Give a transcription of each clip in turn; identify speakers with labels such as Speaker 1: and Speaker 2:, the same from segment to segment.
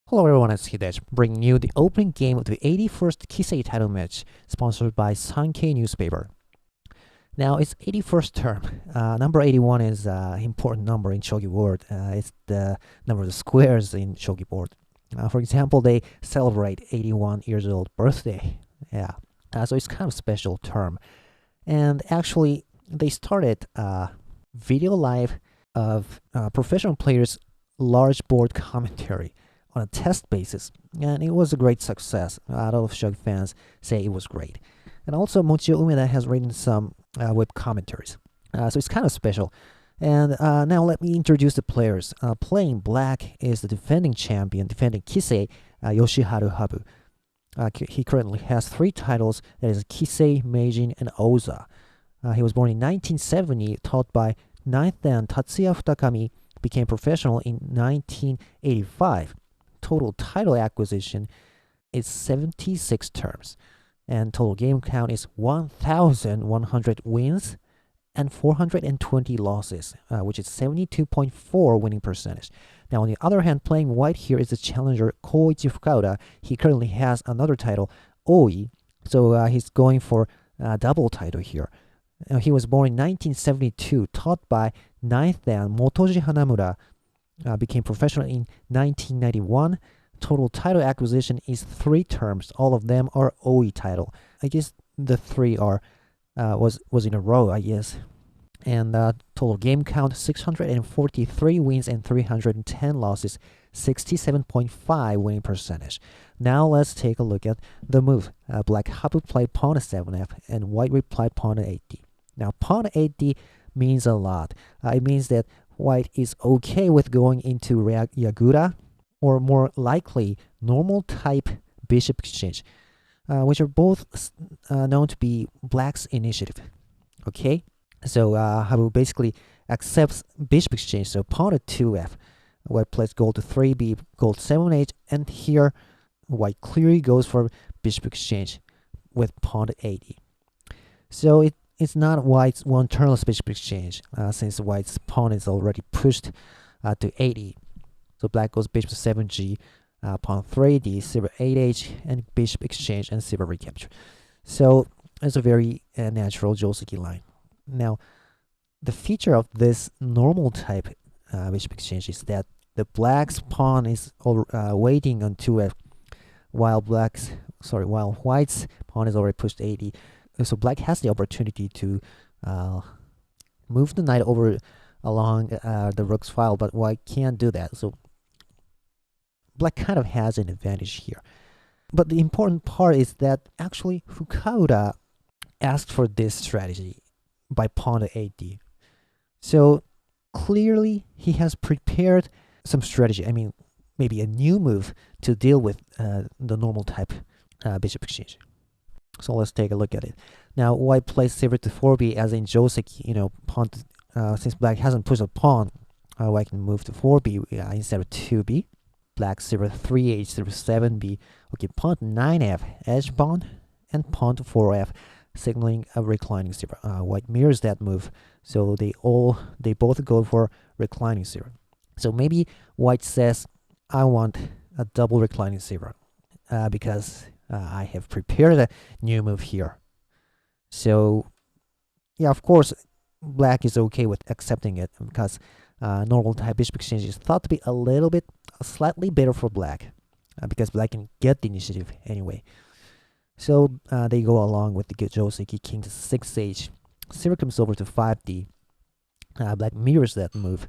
Speaker 1: Hello everyone, it's Hidej, bringing you the opening game of the 81st Kisei title match, sponsored by Sankei newspaper. Now, it's 81st term. Number 81 is an important number in Shogi world. It's the number of the squares in Shogi board. For example, they celebrate 81 years old birthday. Yeah, so it's kind of special term. And actually, they started video live of professional players' large board commentary on a test basis, and it was a great success. A lot of Shogi fans say it was great. And also, Mochio Umeda has written some web commentaries, so it's kind of special. And now let me introduce the players. Playing black is the defending champion, defending Kisei, Yoshiharu HABU. He currently has 3 titles, that is Kisei, Meijin, and Oza. He was born in 1970, taught by 9th Dan Tatsuya Futakami, became professional in 1985. Total title acquisition is 76 terms, and total game count is 1,100 wins and 420 losses, which is 72.4 winning percentage. Now, on the other hand, playing white here is the challenger Koichi Fukaura. He currently has another title, Oi, so he's going for a double title here. He was born in 1972, taught by 9th Dan Motoji Hanamura. Became professional in 1991. Total title acquisition is 3 terms. All of them are OE title. I guess the 3 are was in a row, I guess. And total game count 643 wins and 310 losses, 67.5 winning percentage. Now let's take a look at the move. Black HABU played pawn to 7f and white replied pawn to 8d. Now pawn to 8d means a lot. It means that white is okay with going into Yagura, or more likely normal type bishop exchange, which are both known to be black's initiative. Okay, so HABU basically accepts bishop exchange, so pawn to 2f, white plays gold to 3b, gold 7h, and here white clearly goes for bishop exchange with pawn to 8e. So it's not white's one turnless bishop exchange, since white's pawn is already pushed to 8e. So black goes bishop to 7g, pawn 3d, silver 8h, and bishop exchange and silver recapture. So it's a very natural jouseki line. Now, the feature of this normal type bishop exchange is that the black's pawn is waiting on 2f, while white's pawn is already pushed 8e. So black has the opportunity to move the knight over along the rook's file, but white can't do that. So black kind of has an advantage here. But the important part is that actually Fukaura asked for this strategy by pawn to 8d. So clearly he has prepared some strategy. I mean, maybe a new move to deal with the normal type bishop exchange. So let's take a look at it. Now, white plays silver to 4b as in jouseki, pawn to, since black hasn't pushed a pawn, white can move to 4b instead of 2b. Black silver 3h, silver 7b. Okay, pawn to 9f, edge pawn, and pawn to 4f, signaling a reclining silver. White mirrors that move, so they both go for reclining silver. So maybe white says, I want a double reclining silver, because I have prepared a new move here. So, yeah, of course, black is okay with accepting it because normal type bishop exchange is thought to be slightly better for black because black can get the initiative anyway. So they go along with the jouseki, king to 6h. Silver comes over to 5d. Black mirrors that move.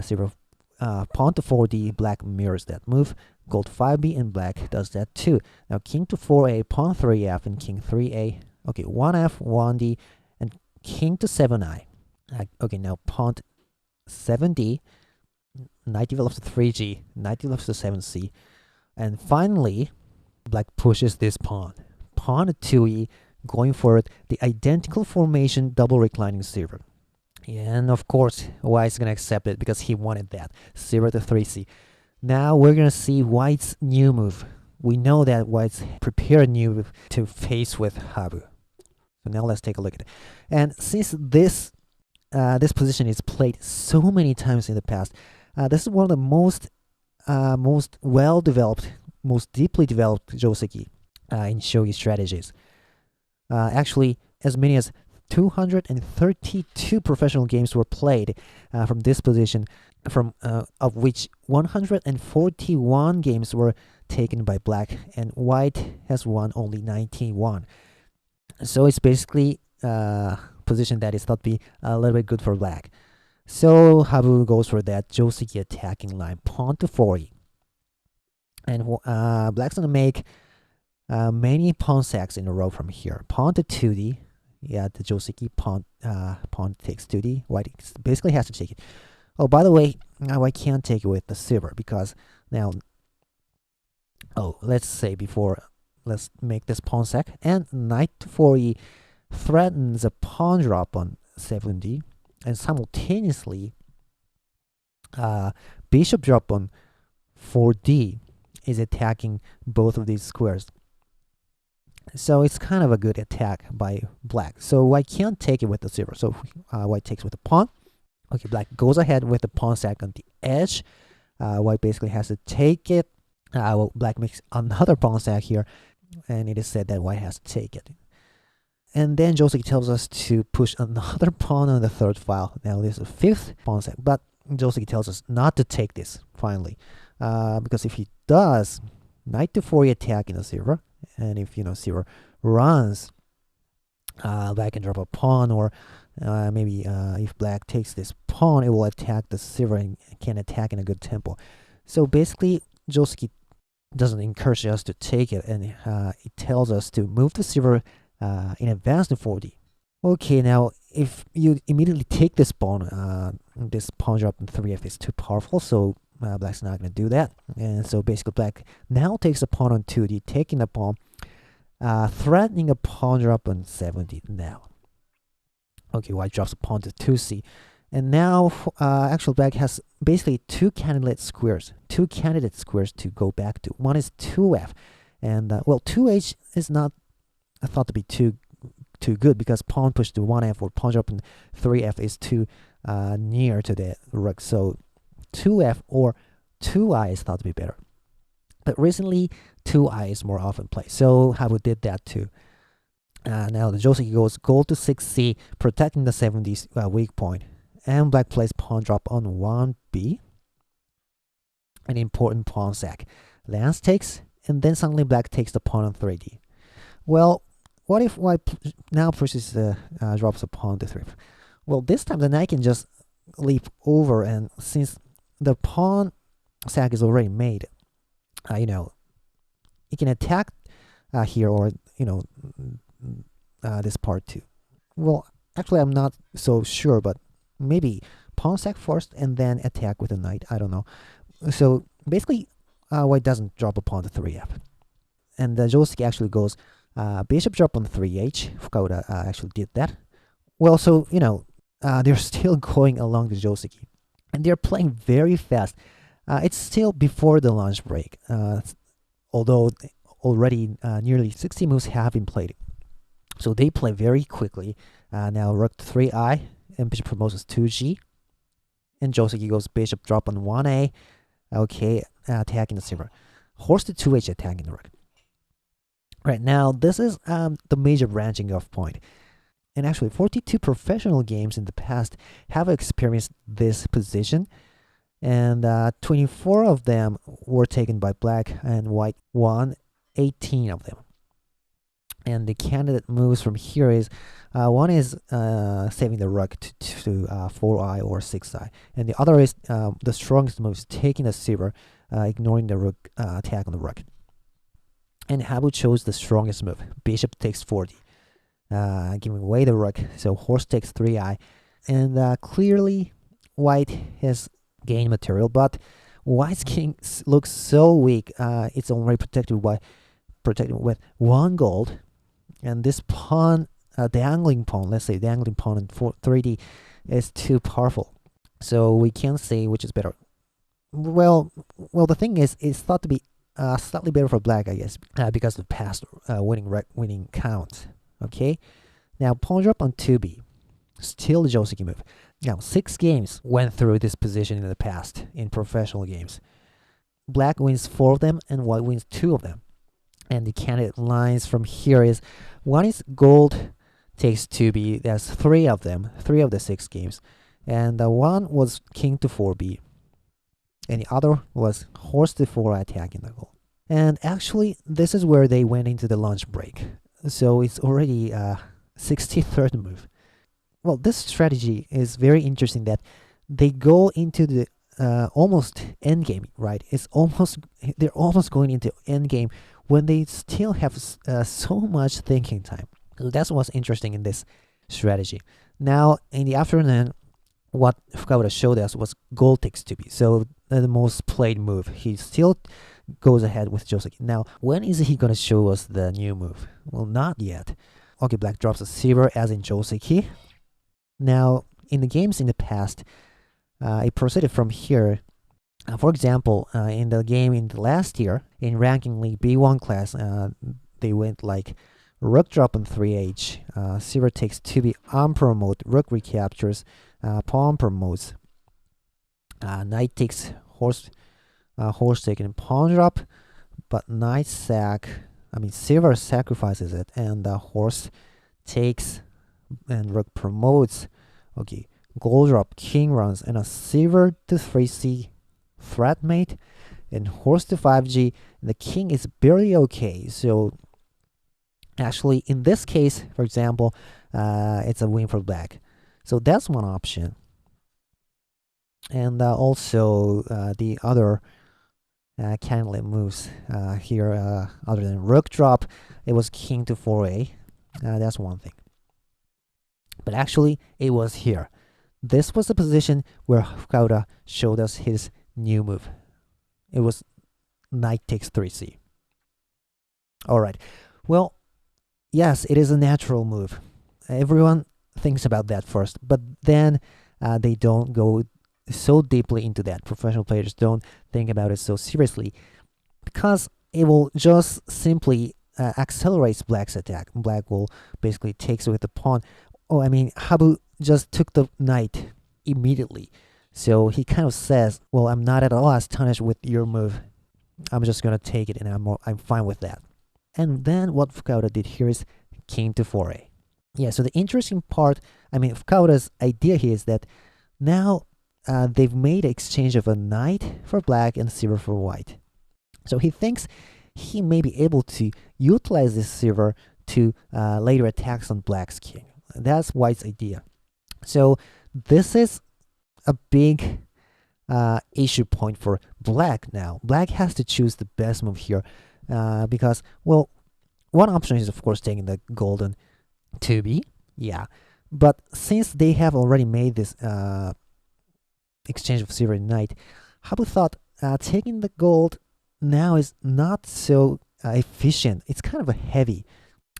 Speaker 1: Silver pawn to 4d, black mirrors that move. Gold 5b, and black does that too. Now king to 4a, pawn 3f, and king 3a. Okay, 1f, 1d, and king to 7i. Okay, now pawn to 7d, knight develops to 3g, knight develops to 7c, and finally, black pushes this pawn. Pawn to 2e, going for the identical formation, double reclining silver. And of course, white's gonna accept it because he wanted that. Silver to 3c. Now we're gonna see white's new move. We know that white's prepared new move to face with HABU. So now let's take a look at it. And since this position is played so many times in the past, this is one of the most most well-developed, most deeply developed jouseki in shogi strategies. Actually, as many as 232 professional games were played from this position, of which 141 games were taken by black, and white has won only 91. So it's basically a position that is thought to be a little bit good for black. So HABU goes for that jouseki attacking line, pawn to 4e. And black's going to make many pawn sacks in a row from here. Pawn to 2d. Yeah, the jouseki pawn takes 2d. White basically has to take it. Oh, by the way, now I can't take it with the silver because now, let's make this pawn sack. And knight to 4e threatens a pawn drop on 7d. And simultaneously, bishop drop on 4d is attacking both of these squares. So it's kind of a good attack by black. So white can't take it with the silver. So white takes with the pawn. Okay, black goes ahead with the pawn sack on the edge. White basically has to take it. Black makes another pawn sack here, and it is said that white has to take it. And then jouseki tells us to push another pawn on the third file. Now this is a fifth pawn sack, but jouseki tells us not to take this finally, because if he does, knight to 4e attack in the silver, and if silver runs, black can drop a pawn, or maybe if black takes this pawn, it will attack the silver and can attack in a good tempo. So basically, jouseki doesn't encourage us to take it, and it tells us to move the silver in advance to 4d. Okay, now if you immediately take this pawn, this pawn drop in 3f is too powerful, so black's not going to do that. And so basically black now takes a pawn on 2d, taking the pawn, threatening a pawn drop on 7d now. Okay, white drops a pawn to 2c. And now actually black has basically two candidate squares to go back to. One is 2f, and 2h is not thought to be too good because pawn push to 1f or pawn drop in 3f is too near to the rook. So 2f or 2i is thought to be better. But recently 2i is more often played. So HABU did that too. Now the jouseki goes gold to 6c, protecting the 7d weak point. And black plays pawn drop on 1b. An important pawn sack. Lance takes, and then suddenly black takes the pawn on 3d. Well, what if white now pushes drops a pawn to 3? Well, this time the knight can just leap over, and since the pawn sack is already made, it can attack here, or this part too. Well, actually, I'm not so sure, but maybe pawn sack first and then attack with the knight. I don't know. So basically, white doesn't drop a pawn to 3f, and the jouseki actually goes bishop drop on 3h. Fukaura actually did that. Well, so they're still going along the jouseki, and they're playing very fast. It's still before the lunch break, although already nearly 60 moves have been played. So they play very quickly. Now rook to 3i, and bishop promotes 2g, and jouseki goes bishop drop on 1a. Okay, attacking the silver. Horse to 2h, attacking the rook. Right now, this is the major branching off point. And actually, 42 professional games in the past have experienced this position. And 24 of them were taken by black, and white won 18 of them. And the candidate moves from here is, one is saving the rook to 4i or 6i. And the other is, the strongest move is taking the silver, ignoring the rook attack on the rook. And HABU chose the strongest move. Bishop takes 4d, giving away the rook. So horse takes 3i. And clearly, white has gained material, but white's king looks so weak. It's already protected with 1 gold. And this pawn, dangling pawn, let's say dangling pawn in 3d, is too powerful. So we can't say which is better. Well, the thing is, it's thought to be slightly better for black, I guess, because of past winning count. Okay, now pawn drop on 2b, still the jouseki move. Now 6 games went through this position in the past in professional games. black wins 4 of them and white wins 2 of them. And the candidate lines from here is, one is gold takes 2b, that's 3 of them, 3 of the 6 games. And one was king to 4b, and the other was horse to 4i attacking the gold. And actually, this is where they went into the lunch break. So it's already 63rd move. Well, this strategy is very interesting that they go into the almost endgame, right? They're almost going into endgame when they still have so much thinking time. So that's what's interesting in this strategy. Now, in the afternoon, what Fukaura showed us was gold takes 2b. So the most played move. He still goes ahead with jouseki. Now, when is he going to show us the new move? Well, not yet. Okay, black drops a silver as in jouseki. Now, in the games in the past, it proceeded from here. For example, in the game in the last year, in ranking league B1 class, they went like rook drop on 3h, silver takes 2b, emperor mode, rook recaptures, pawn promotes, knight takes horse taken, pawn drop, but knight silver sacrifices it, and horse takes and rook promotes. Okay, gold drop, king runs, and a silver to 3c threat mate, and horse to 5g. The king is barely okay. So actually, in this case, for example, it's a win for black. So that's one option. And also the other candidate moves here, other than rook drop, it was king to 4a. That's one thing. But actually, it was here. This was the position where Fukaura showed us his new move. It was knight takes 3c. All right. Well, yes, it is a natural move. Everyone thinks about that first, but then they don't go so deeply into that. Professional players don't think about it so seriously because it will just simply accelerates black's attack. Black will basically takes away the pawn. Oh, I mean, HABU just took the knight immediately. So he kind of says, well, I'm not at all astonished with your move. I'm just going to take it, and I'm fine with that. And then what Fukaura did here is king to 4a. Yeah, so the interesting part, I mean, Fukaura's idea here is that now they've made an exchange of a knight for black and silver for white. So he thinks he may be able to utilize this silver to later attacks on black's king. That's White's idea. So this is a big issue point for black now. Black has to choose the best move here because, well, one option is, of course, taking the golden 2b. Yeah. But since they have already made this exchange of silver and knight, HABU thought taking the gold now is not so efficient. It's kind of a heavy.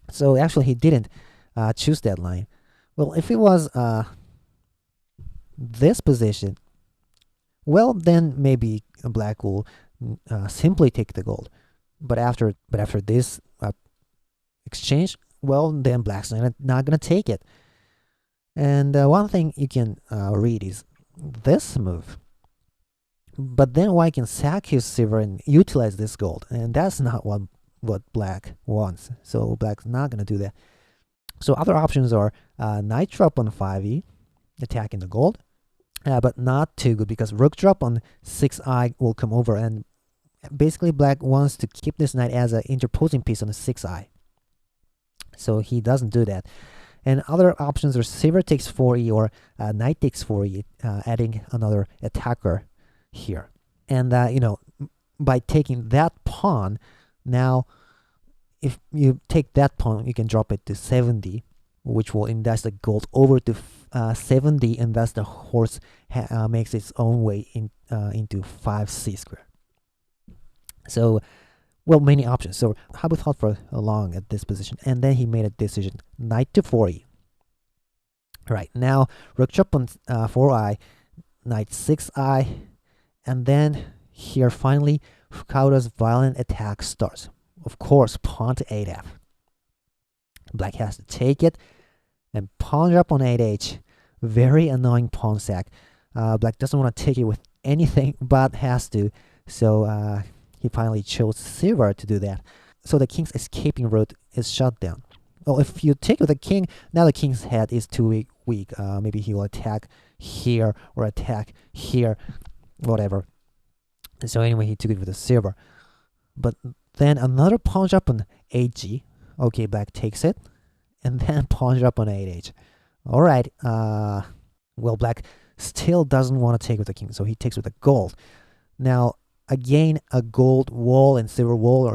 Speaker 1: So actually, he didn't choose that line. Well, if it was this position, well, then maybe black will simply take the gold. But after this exchange, well, then black's not gonna take it. And one thing you can read is this move. But then white can sack his silver and utilize this gold, and that's not what black wants. So black's not gonna do that. So other options are knight drop on 5e, attacking the gold, but not too good because rook drop on 6i will come over, and basically black wants to keep this knight as an interposing piece on the 6i. So he doesn't do that. And other options are silver takes 4e or knight takes 4e, adding another attacker here. And by taking that pawn, now if you take that pawn, you can drop it to 7d, which will index the gold over to 7d, and thus the horse makes its own way into 5c square. So, well, many options. So HABU thought for long at this position, and then he made a decision: knight to 4e. Right now, rook drop on 4i, knight 6i, and then here finally Fukaura's violent attack starts. Of course, pawn to 8f. Black has to take it, and pawn drop on 8h. Very annoying pawn sack. Black doesn't want to take it with anything, but has to So he finally chose silver to do that. So the king's escaping route is shut down. Well, if you take with the king, now the king's head is too weak. Maybe he will attack here or attack here, whatever. So anyway, he took it with the silver. But then another pawn drop on 8g. Okay, black takes it. And then pawn drop on 8h. Alright, well, black still doesn't want to take with the king, so he takes with the gold. Now, again, a gold wall and silver wall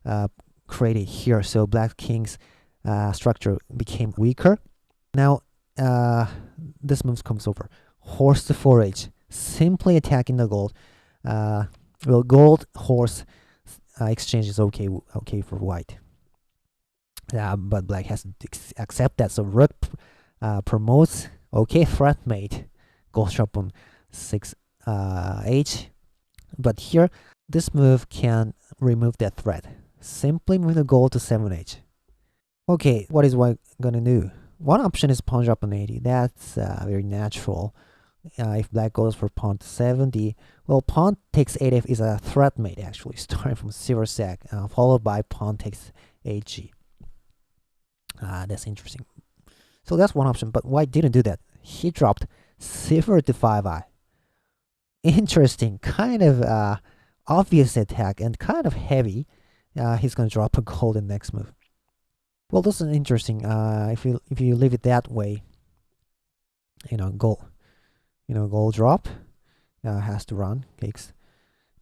Speaker 1: are created here, so black king's structure became weaker. Now, this move comes over. Horse to 4h, simply attacking the gold. Well, gold horse exchange is okay for white. But black has to accept that. So rook promotes. Okay, threat mate. Gold drop on 6h. But here, this move can remove that threat. Simply move the gold to 7h. Okay, what is white gonna do? One option is pawn drop on 80. That's very natural. If black goes for pawn to 70, well, pawn takes 8f is a threat mate actually, starting from silver sack, followed by pawn takes 8g. That's interesting. So that's one option, but white didn't do that. He dropped silver to 5i. Interesting, kind of obvious attack and kind of heavy. He's gonna drop a gold in next move. Well, this is interesting. If you leave it that way, gold drop has to run cakes,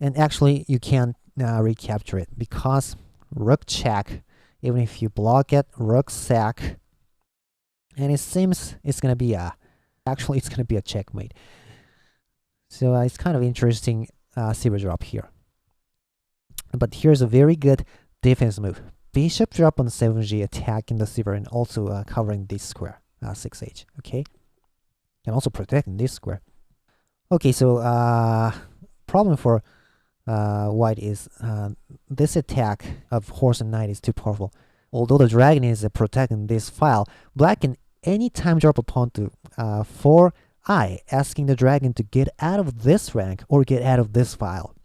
Speaker 1: and actually you can't recapture it because rook check. Even if you block it, rook sack, and it seems it's gonna be a checkmate. So it's kind of interesting silver drop here. But here's a very good defense move. Bishop drop on 7g, attacking the silver and also covering this square, 6h. Okay, and also protecting this square. Okay, so problem for white is this attack of horse and knight is too powerful. Although the dragon is protecting this file, black can anytime drop a pawn to 4i, asking the dragon to get out of this rank or get out of this file.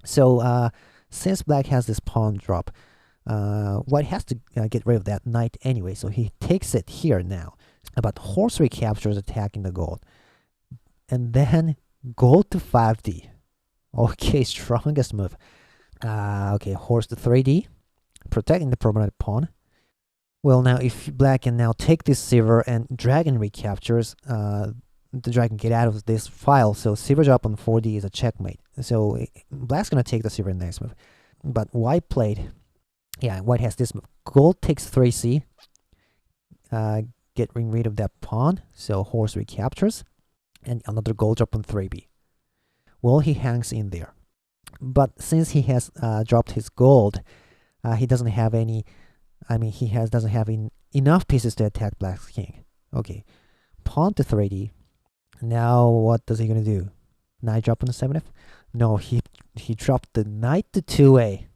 Speaker 1: So since black has this pawn drop, white has to get rid of that knight anyway, so he takes it here now. But horse recaptures, attacking the gold. And then gold to 5d. Okay, strongest move. Okay, horse to 3d, protecting the prominent pawn. Well, now if black can now take this silver and dragon recaptures, the dragon get out of this file. So silver drop on 4d is a checkmate. So black's gonna take the silver in the next move. But white played, white has this move. Gold takes 3c, getting rid of that pawn. So horse recaptures, and another gold drop on 3b. Well, he hangs in there. But since he has dropped his gold, he doesn't have any. Doesn't have enough pieces to attack black's king. Okay, pawn to 3d. Now what is he gonna do? Knight drop on the 7f? No, he dropped the knight to 2a.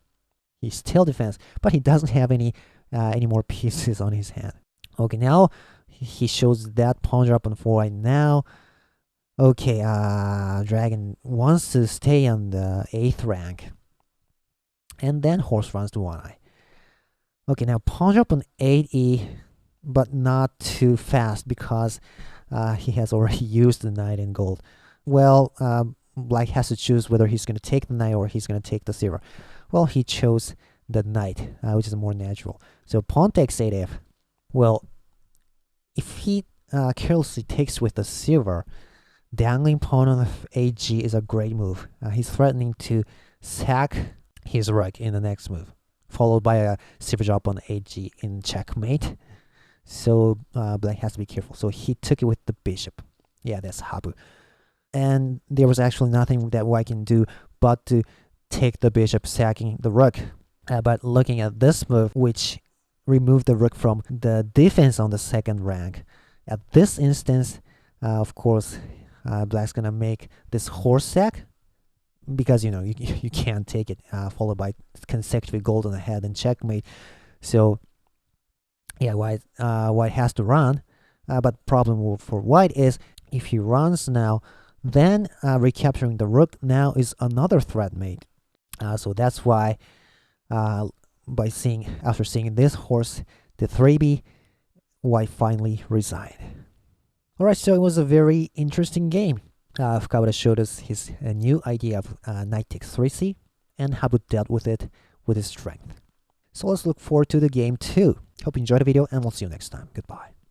Speaker 1: He still defends, but he doesn't have any more pieces on his hand. Okay, now he shows that pawn drop on 4i. Now, okay, dragon wants to stay on the 8th rank, and then horse runs to 1i. Okay, now pawn drop on 8e, but not too fast because he has already used the knight in gold. Well, black has to choose whether he's going to take the knight or he's going to take the silver. Well, he chose the knight, which is more natural. So pawn takes 8f. Well, if he carelessly takes with the silver, dangling pawn on the 8g is a great move. He's threatening to sack his rook in the next move, followed by a silver drop on 8g in checkmate. So black has to be careful. So he took it with the bishop. Yeah, that's HABU. And there was actually nothing that white can do but to take the bishop, sacking the rook. But looking at this move, which removed the rook from the defense on the 2nd rank, at this instance, of course, black's gonna make this horse sack, because you can't take it, followed by consecutive gold on the head and checkmate. So yeah, white has to run. But problem for white is if he runs now, Then recapturing the rook now is another threat made. So that's why after seeing this horse, the 3b, white finally resigned. Alright, so it was a very interesting game. Fukaura showed us his new idea of knight takes 3c, and HABU dealt with it with his strength. So let's look forward to the game 2. Hope you enjoyed the video, and we'll see you next time. Goodbye.